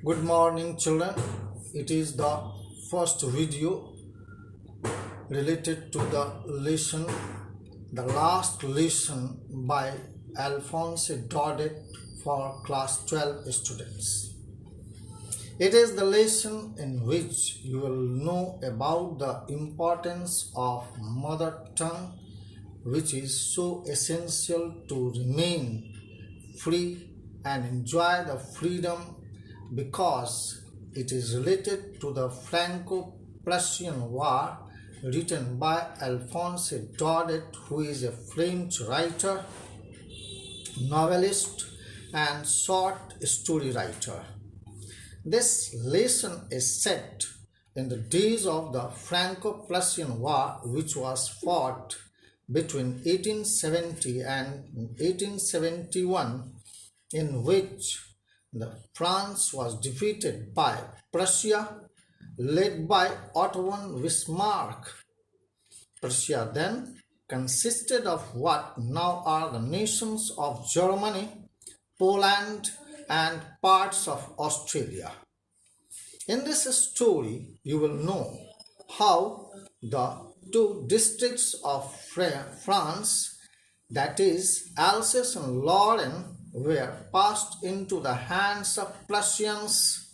Good morning, children. It is the first video related to the lesson, the last lesson by Alphonse Daudet for class 12 students. It is the lesson in which you will know about the importance of mother tongue, which is so essential to remain free and enjoy the freedom because it is related to the Franco-Prussian War written by Alphonse Daudet, who is a French writer, novelist, and short story writer. This lesson is set in the days of the Franco-Prussian War, which was fought between 1870 and 1871, in which France was defeated by Prussia, led by Otto von Bismarck. Prussia then consisted of what now are the nations of Germany, Poland, and parts of Australia. In this story, you will know how the two districts of France, that is Alsace and Lorraine, were passed into the hands of Prussians.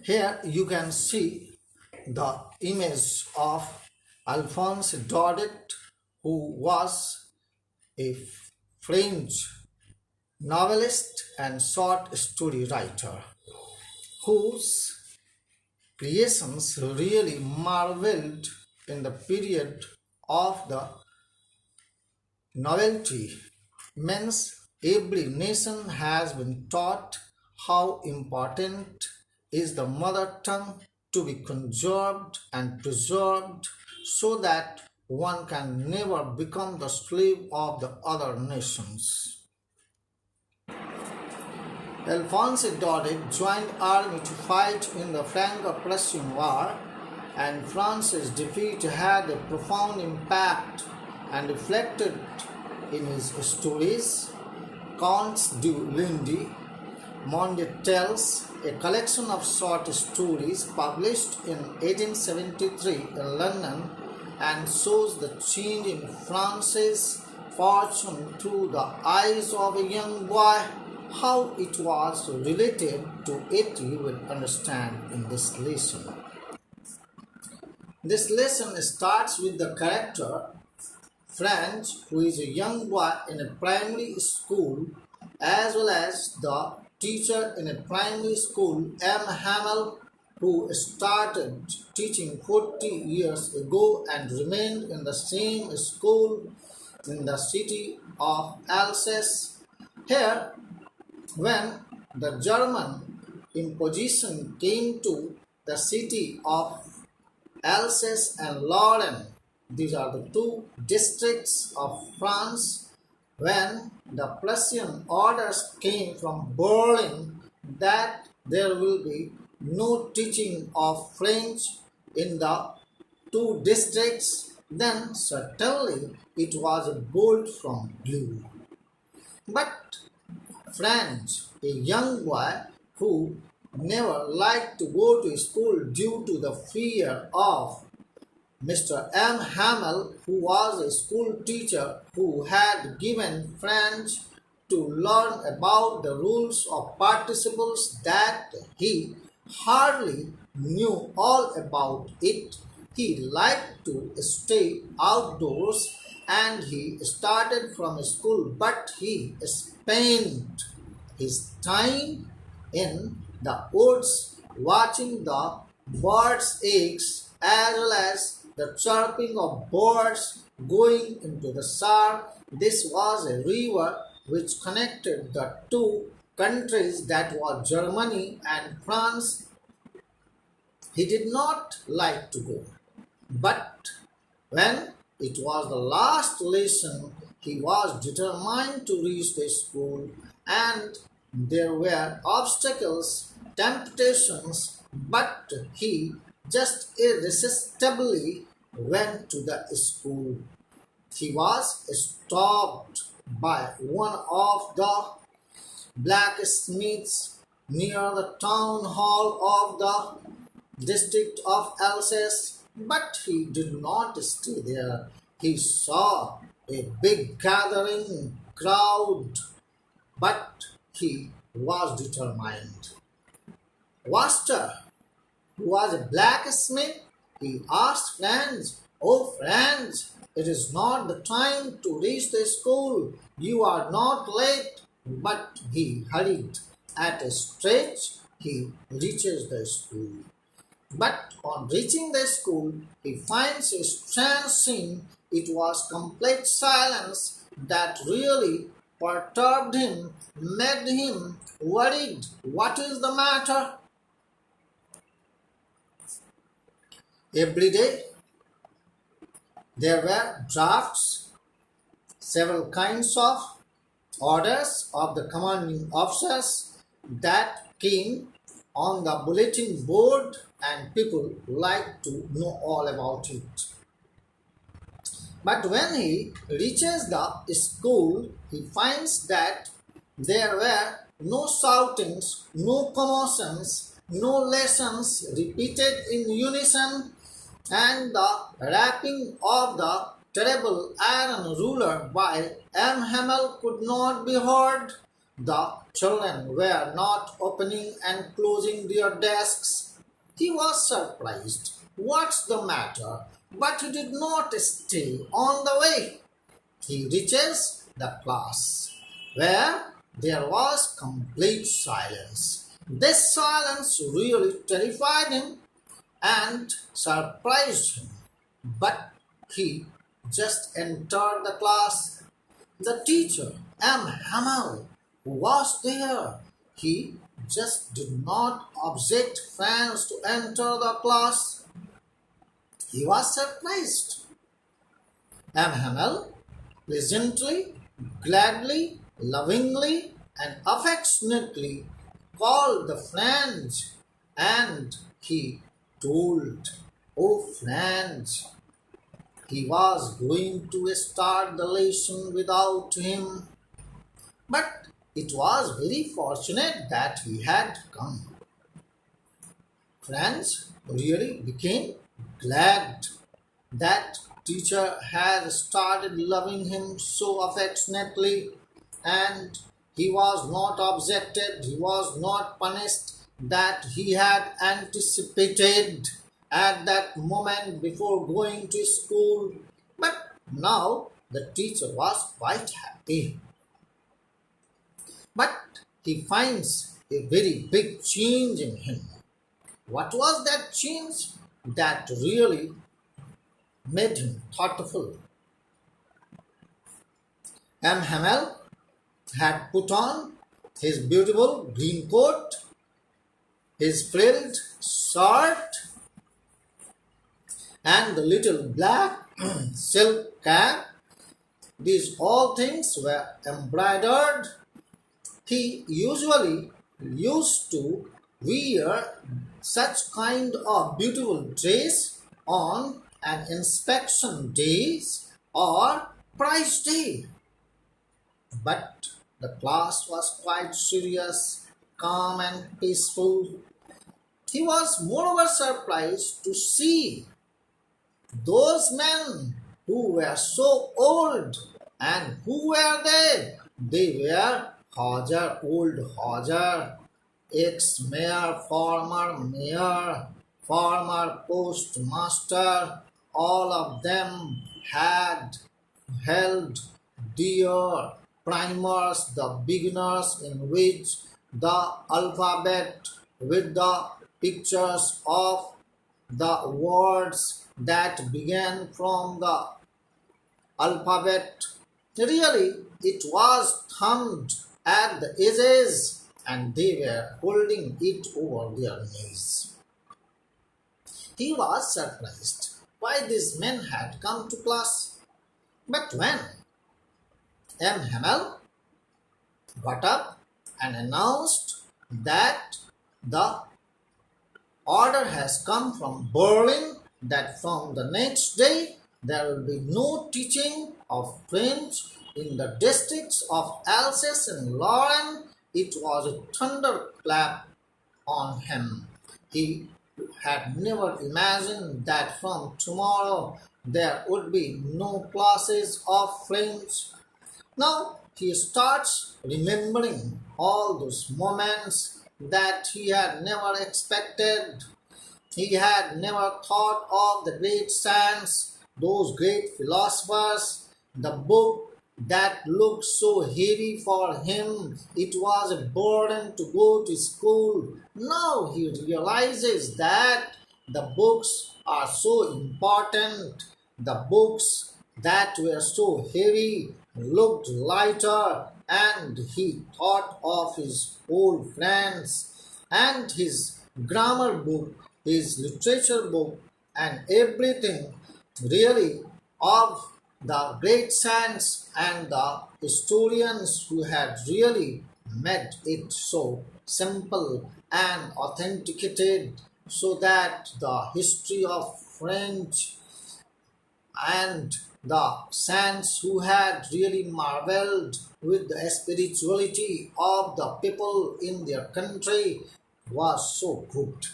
Here you can see the image of Alphonse Daudet, who was a French novelist and short story writer, whose creations really marveled in the period of the novelty. Means every nation has been taught how important is the mother tongue to be conserved and preserved so that one can never become the slave of the other nations. Alphonse Daudet joined army to fight in the Franco-Prussian War, and France's defeat had a profound impact and reflected in his stories. Contes du Lundi, Monde Tales, a collection of short stories published in 1873 in London, and shows the change in France's fortune through the eyes of a young boy. How it was related to it you will understand in this lesson. This lesson starts with the character French, who is a young boy in a primary school, as well as the teacher in a primary school, M. Hamel, who started teaching 40 years ago and remained in the same school in the city of Alsace. Here, when the German imposition came to the city of Alsace and Lorraine, these are the two districts of France, when the Prussian orders came from Berlin that there will be no teaching of French in the two districts, then certainly it was a bolt from blue. But French, a young boy who never liked to go to school due to the fear of Mr. M. Hamel, who was a school teacher who had given French to learn about the rules of participles that he hardly knew all about it. He liked to stay outdoors and he started from school, but he spent his time in the woods watching the birds' eggs as well as the chirping of birds going into the Saar. This was a river which connected the two countries, that was Germany and France. He did not like to go, but when it was the last lesson, he was determined to reach the school, and there were obstacles, temptations, but he just irresistibly went to the school. He was stopped by one of the blacksmiths near the town hall of the district of Alsace, but he did not stay there. He saw a big gathering crowd, but he was determined. Master, who was a blacksmith, he asked friends, "Oh, friends, it is not the time to reach the school. You are not late." But he hurried. At a stretch, he reaches the school. But on reaching the school, he finds a strange scene. It was complete silence that really perturbed him, made him worried. What is the matter? Every day there were drafts, several kinds of orders of the commanding officers that came on the bulletin board, and people like to know all about it. But when he reaches the school, he finds that there were no shoutings, no commotions, no lessons repeated in unison, and the rapping of the terrible iron ruler by M. Hamel could not be heard. The children were not opening and closing their desks. He was surprised. What's the matter? But he did not stay on the way. He reaches the class, where there was complete silence. This silence really terrified him and surprised him. But he just entered the class. The teacher, M. Hamel, who was there, he just did not object fans to enter the class. He was surprised. M. Hamel pleasantly, gladly, lovingly, and affectionately called the friends, and he told, "Oh, friends," he was going to start the lesson without him. But it was very fortunate that he had come. Friends really became glad that teacher had started loving him so affectionately, and he was not objected, he was not punished that he had anticipated at that moment before going to school. But now the teacher was quite happy. But he finds a very big change in him. What was that change that really made him thoughtful? M. Hamel had put on his beautiful green coat, his frilled shirt, and the little black silk cap. These all things were embroidered. He usually used to wear such kind of beautiful dress on an inspection days or prize day. But the class was quite serious, calm and peaceful. He was moreover surprised to see those men who were so old. And who were they? They were old Hodger, ex-mayor, former mayor, former postmaster. All of them had held dear primers, the beginners, in which the alphabet with the pictures of the words that began from the alphabet. Really, it was thumbed at the edges, and they were holding it over their knees. He was surprised why these men had come to class. But when M. Hamel got up and announced that the order has come from Berlin that from the next day there will be no teaching of French in the districts of Alsace and Lorraine, it was a thunderclap on him. He had never imagined that from tomorrow there would be no classes of French. Now he starts remembering all those moments that he had never expected. He had never thought of the great saints, those great philosophers, the book that looked so heavy for him. It was a burden to go to school. Now he realizes that the books are so important. The books that were so heavy looked lighter, and he thought of his old friends and his grammar book, his literature book, and everything really of the great saints and the historians who had really made it so simple and authenticated so that the history of French and the saints who had really marveled with the spirituality of the people in their country was so good.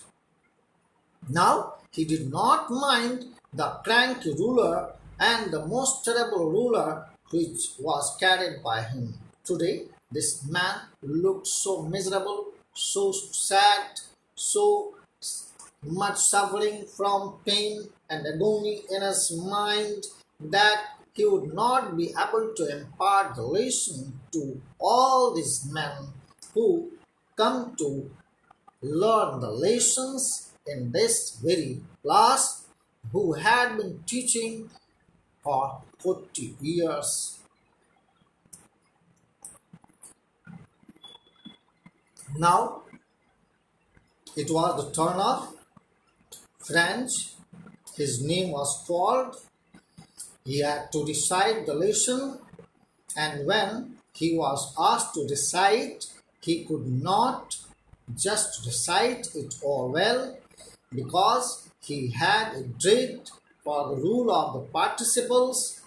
Now he did not mind the cranky ruler and the most terrible ruler which was carried by him. Today this man looked so miserable, so sad, so much suffering from pain and agony in his mind that he would not be able to impart the lesson to all these men who come to learn the lessons in this very class, who had been teaching for 40 years. Now it was the turn of French. His name was called. He had to recite the lesson, and when he was asked to recite, he could not just recite it all well because he had a dread for the rule of the participles,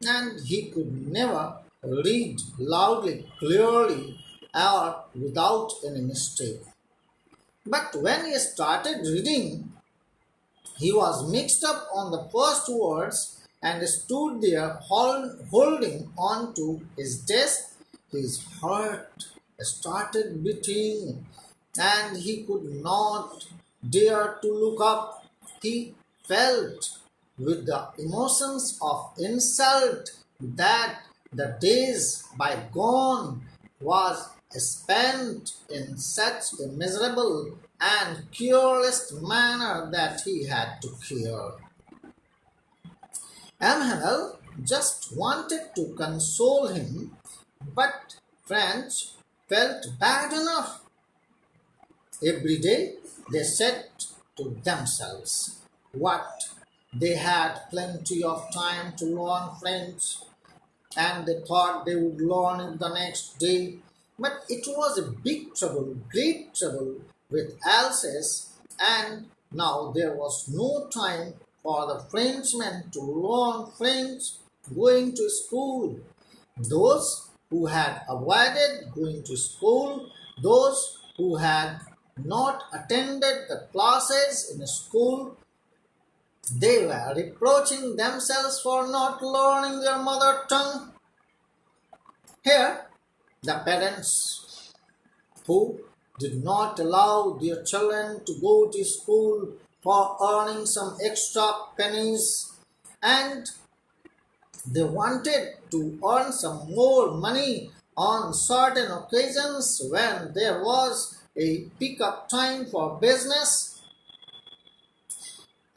and he could never read loudly, clearly, or without any mistake. But when he started reading, he was mixed up on the first words and stood there holding on to his desk. His heart started beating and he could not dare to look up. He felt with the emotions of insult that the days bygone was spent in such a miserable and careless manner that he had to care. Amhanel just wanted to console him, but French felt bad enough. Every day they said to themselves what they had plenty of time to learn French, and they thought they would learn it the next day. But it was a big trouble, great trouble with Alsace, and now there was no time for the Frenchmen to learn French going to school. Those who had avoided going to school, those who had not attended the classes in school, they were reproaching themselves for not learning their mother tongue. Here, the parents who did not allow their children to go to school for earning some extra pennies, and they wanted to earn some more money on certain occasions when there was a pick-up time for business.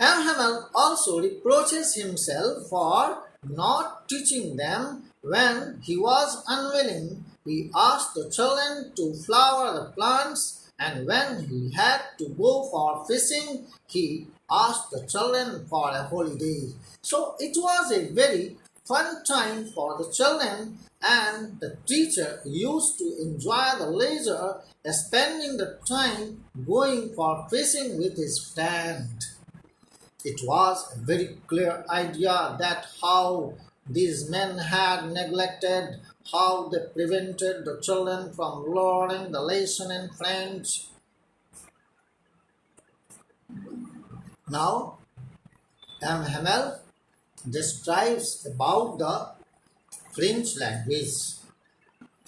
Amhamel also reproaches himself for not teaching them when he was unwilling. He asked the children to flower the plants, and when he had to go for fishing, he asked the children for a holiday. So it was a very fun time for the children, and the teacher used to enjoy the leisure, spending the time going for fishing with his friend. It was a very clear idea that how these men had neglected, how they prevented the children from learning the lesson in French. Now, M. Hamel describes about the French language.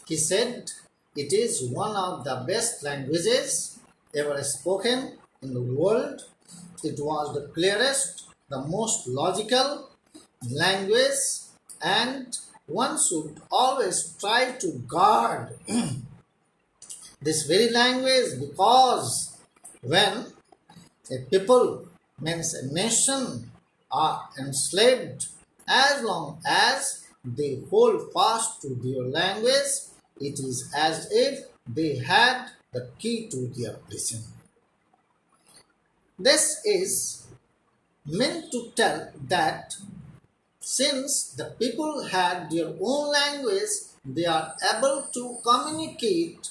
He said it is one of the best languages ever spoken in the world. It was the clearest, the most logical language, and one should always try to guard this very language, because when a people, means a nation, are enslaved, as long as they hold fast to their language, it is as if they had the key to their prison. This is meant to tell that since the people had their own language, they are able to communicate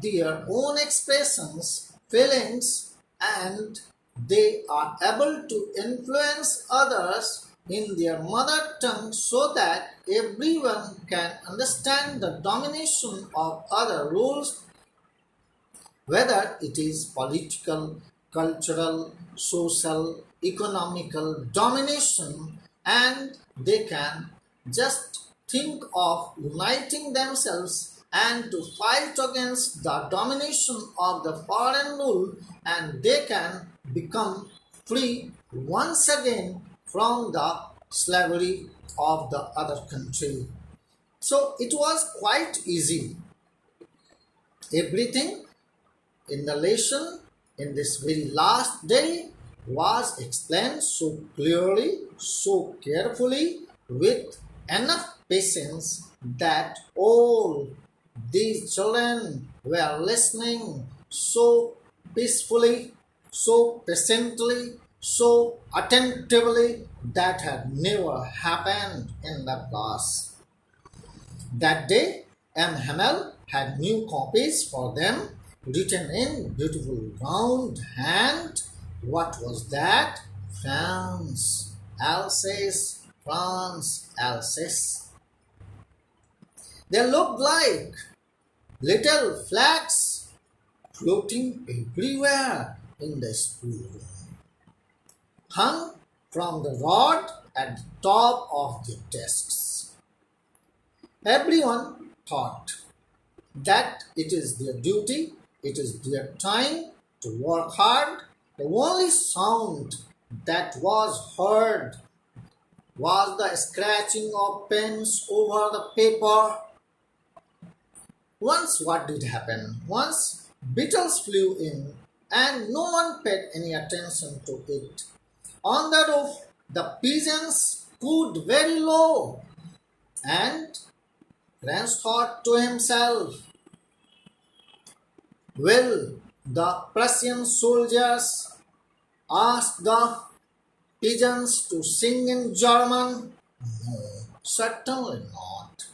their own expressions, feelings, and they are able to influence others in their mother tongue so that everyone can understand the domination of other rules, whether it is political, cultural, social, economical domination, and they can just think of uniting themselves and to fight against the domination of the foreign rule, and they can become free once again from the slavery of the other country. So it was quite easy. Everything in the lesson in this very last day was explained so clearly, so carefully, with enough patience that all these children were listening so peacefully, so patiently, so attentively that had never happened in the class. That day, M. Hamel had new copies for them, written in beautiful round hand. What was that? France, Alsace, France, Alsace. They looked like little flags floating everywhere in the schoolroom, hung from the rod at the top of the desks. Everyone thought that it is their duty, it is their time to work hard. The only sound that was heard was the scratching of pens over the paper. Once what did happen? Once beetles flew in and no one paid any attention to it. On the roof, the pigeons cooed very low, and Franz thought to himself, will the Prussian soldiers ask the pigeons to sing in German? No, certainly not.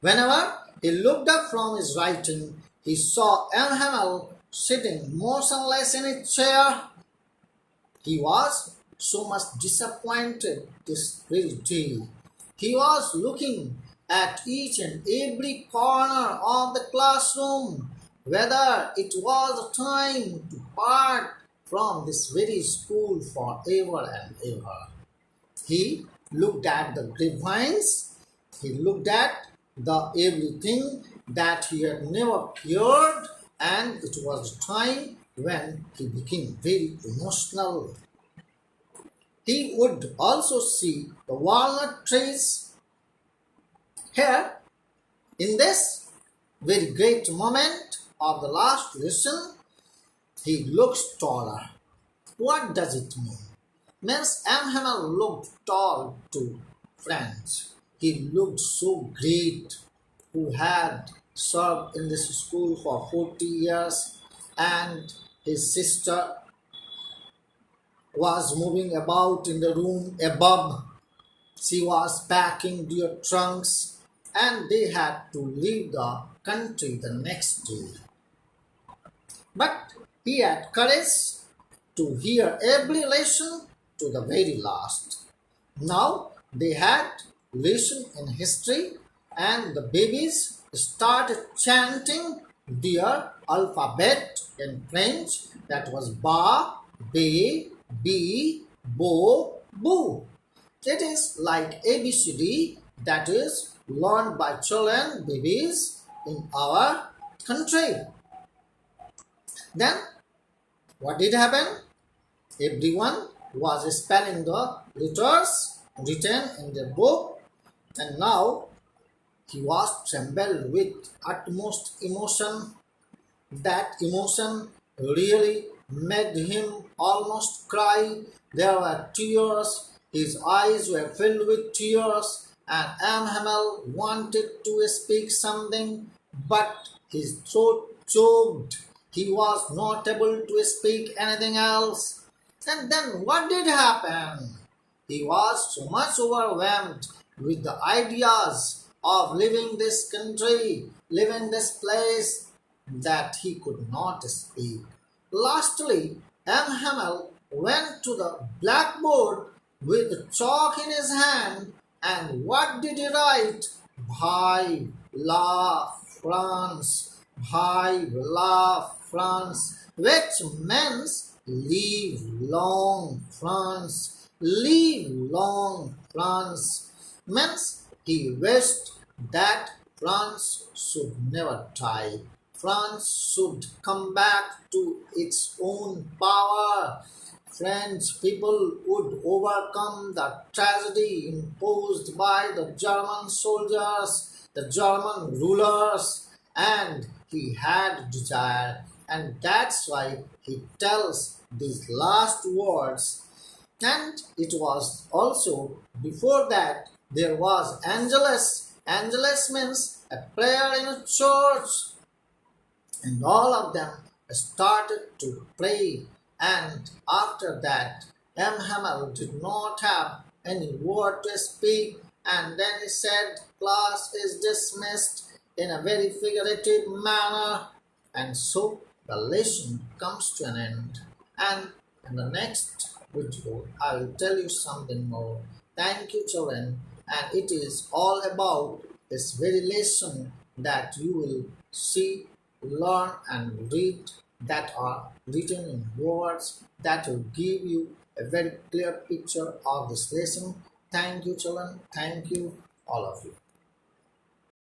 Whenever he looked up from his writing, he saw M. Hamel sitting motionless in a chair. He was so much disappointed this very day. He was looking at each and every corner of the classroom, whether it was time to part from this very school forever and ever. He looked at the grapevines, he looked at the everything that he had never cared, and it was the time when he became very emotional. He would also see the walnut trees. Here, in this very great moment of the last lesson, he looks taller. What does it mean? Means M. Hamel looked tall to friends. He looked so great, who had served in this school for 40 years, and his sister was moving about in the room above. She was packing their trunks, and they had to leave the country the next day. But he had courage to hear every lesson to the very last. Now they had lesson in history, and the babies started chanting their alphabet in French, that was ba, be, bi, bo, boo. It is like ABCD, that is learned by children, babies in our country. Then what did happen? Everyone was spelling the letters written in the book, and now he was trembled with utmost emotion. That emotion really made him almost cry. There were tears, his eyes were filled with tears, and Amhamel wanted to speak something, but his throat choked. He was not able to speak anything else. And then what did happen? He was so much overwhelmed with the ideas of leaving this country, leaving this place, that he could not speak. Lastly, M. Hamel went to the blackboard with chalk in his hand, and what did he write? Bhai la France, Bhai la France, which means leave long France, leave long France, means he wished that France should never die. France should come back to its own power. French people would overcome the tragedy imposed by the German soldiers, the German rulers, and he had desire. And that's why he tells these last words. And it was also before that there was Angelus. Angelus means a prayer in a church, and all of them started to pray. And after that, M. Hamel did not have any word to speak, and then he said, "Class is dismissed," in a very figurative manner. And so the lesson comes to an end. And in the next video, I will tell you something more. Thank you, children. And it is all about this very lesson that you will see, learn, and read, that are written in words that will give you a very clear picture of this lesson. Thank you, children. Thank you, all of you.